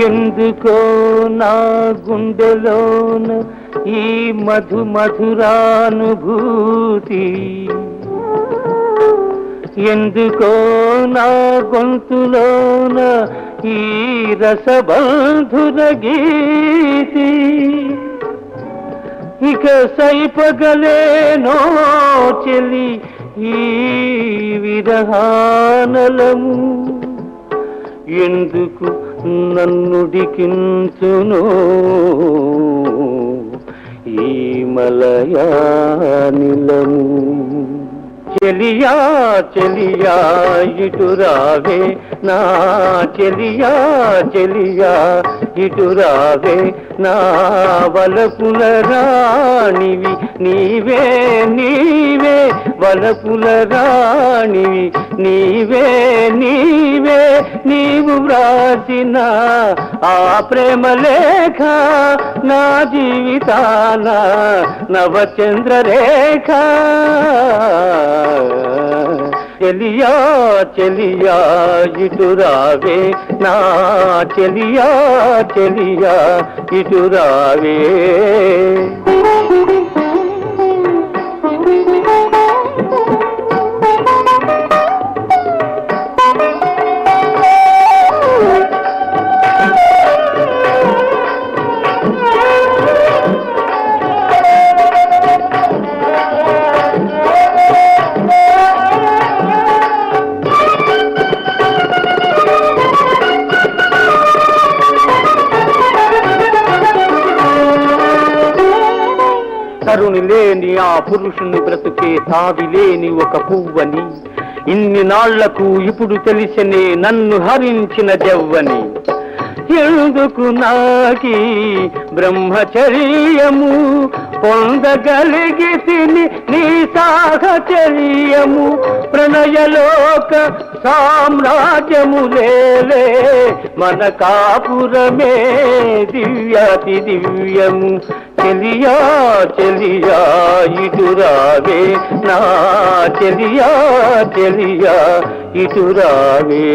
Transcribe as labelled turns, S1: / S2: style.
S1: ఎందుకో నా గుండెలోన ఈ మధురానుభూతి, ఎందుకో నా గొంతులోన ఈ రసబంధుర గీతి. ఇక సైపగలేనో చెలి ఈ విరహానలము, ఎందుకు నన్నుడికించును ఈ మలయానిలము. చెలియా చెలియా ఇటురావే నా చెలియా చెలియా ఇటురావే నా వలపుల రాణివి నీవే నీవే వలపుల రాణివి నీవే నీవే. నీవు వ్రాసిన ఆ ప్రేమ లేఖ నా జీవితాన నవచంద్రరేఖ. చెలియా చెలియా ఇటురావే నా చెలియా చెలియా ఇటురావే. తరుణి లేని ఆ పురుషుని బ్రతుకే తావి లేని ఒక పువ్వని, ఇన్ని నాళ్లకు ఇప్పుడు తెలిసనే నన్ను హరించిన జవ్వని. ఎందుకు నాకి బ్రహ్మచర్యము పొందగలిగితిని నీ సాహచర్యము. ప్రణయలోక సామ్రాజ్యములేలే మన కాపురమే దివ్యాతి దివ్యము. చెలియా చెలియా ఇటురావే నా చెలియా చెలియా ఇటురావే.